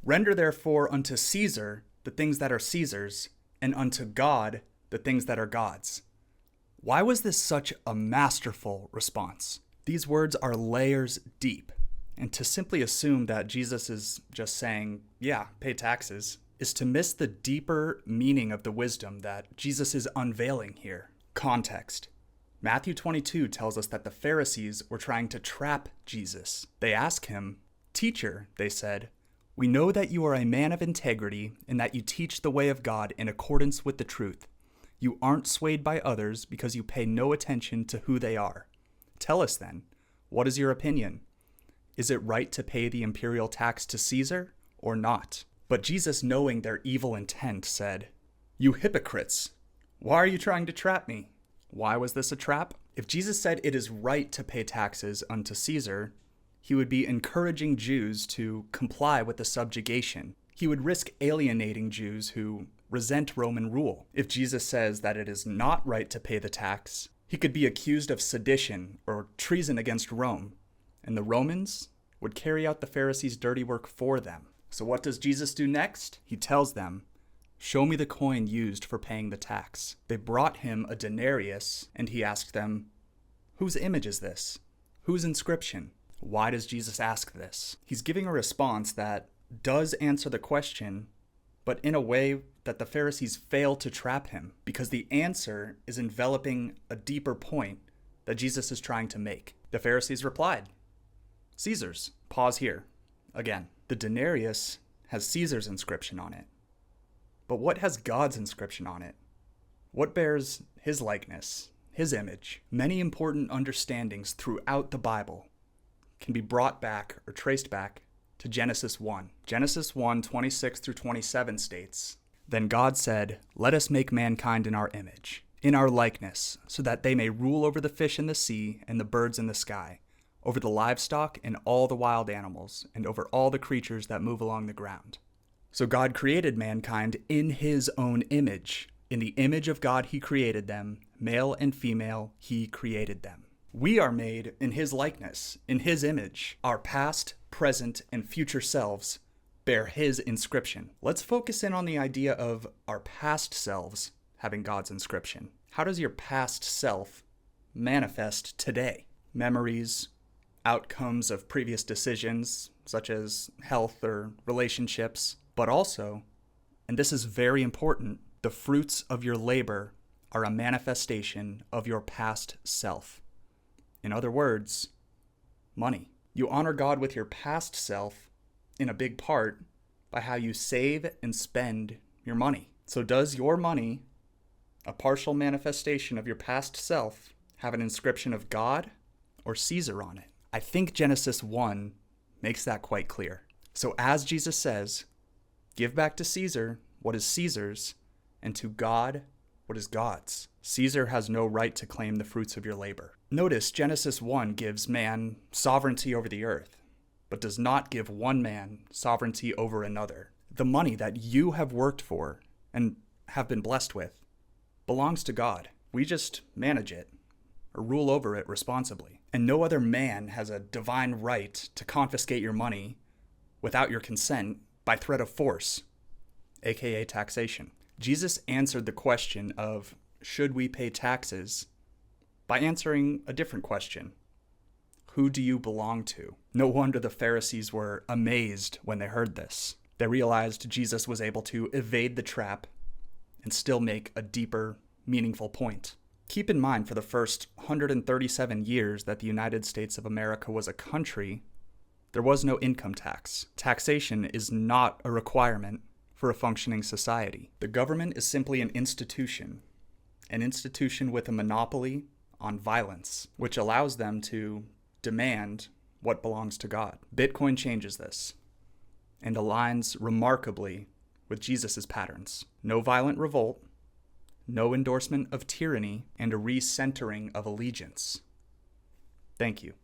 Render therefore unto Caesar the things that are Caesar's, and unto God the things that are God's. Why was this such a masterful response? These words are layers deep, and to simply assume that Jesus is just saying, yeah, pay taxes, is to miss the deeper meaning of the wisdom that Jesus is unveiling here. Context. Matthew 22 tells us that the Pharisees were trying to trap Jesus. They ask him, "Teacher," they said, "we know that you are a man of integrity and that you teach the way of God in accordance with the truth. You aren't swayed by others because you pay no attention to who they are. Tell us then, what is your opinion? Is it right to pay the imperial tax to Caesar or not?" But Jesus, knowing their evil intent, said, "You hypocrites, why are you trying to trap me?" Why was this a trap? If Jesus said it is right to pay taxes unto Caesar, he would be encouraging Jews to comply with the subjugation. He would risk alienating Jews who resent Roman rule. If Jesus says that it is not right to pay the tax, he could be accused of sedition or treason against Rome, and the Romans would carry out the Pharisees' dirty work for them. So what does Jesus do next? He tells them, "Show me the coin used for paying the tax." They brought him a denarius, and he asked them, "Whose image is this? Whose inscription?" Why does Jesus ask this? He's giving a response that does answer the question, but in a way that the Pharisees fail to trap him, because the answer is enveloping a deeper point that Jesus is trying to make. The Pharisees replied, "Caesar's." Pause here. Again, the denarius has Caesar's inscription on it. But what has God's inscription on it? What bears his likeness, his image? Many important understandings throughout the Bible can be brought back or traced back to Genesis 1. Genesis 1, 26 through 27 states, "Then God said, let us make mankind in our image, in our likeness, so that they may rule over the fish in the sea and the birds in the sky, over the livestock and all the wild animals, and over all the creatures that move along the ground." So God created mankind in his own image. In the image of God he created them, male and female he created them. We are made in his likeness, in his image. Our past, present, and future selves bear his inscription. Let's focus in on the idea of our past selves having God's inscription. How does your past self manifest today? Memories, outcomes of previous decisions, such as health or relationships, but also, and this is very important, the fruits of your labor are a manifestation of your past self. In other words, money. You honor God with your past self in a big part by how you save and spend your money. So does your money, a partial manifestation of your past self, have an inscription of God or Caesar on it? I think Genesis 1 makes that quite clear. So as Jesus says, give back to Caesar what is Caesar's, and to God what is God's. Caesar has no right to claim the fruits of your labor. Notice Genesis 1 gives man sovereignty over the earth, but does not give one man sovereignty over another. The money that you have worked for and have been blessed with belongs to God. We just manage it or rule over it responsibly. And no other man has a divine right to confiscate your money without your consent by threat of force, aka taxation. Jesus answered the question of should we pay taxes by answering a different question. Who do you belong to? No wonder the Pharisees were amazed when they heard this. They realized Jesus was able to evade the trap and still make a deeper, meaningful point. Keep in mind, for the first 137 years that the United States of America was a country, there was no income tax. Taxation is not a requirement for a functioning society. The government is simply an institution with a monopoly on violence, which allows them to demand what belongs to God. Bitcoin changes this and aligns remarkably with Jesus' patterns. No violent revolt, no endorsement of tyranny, and a recentering of allegiance. Thank you.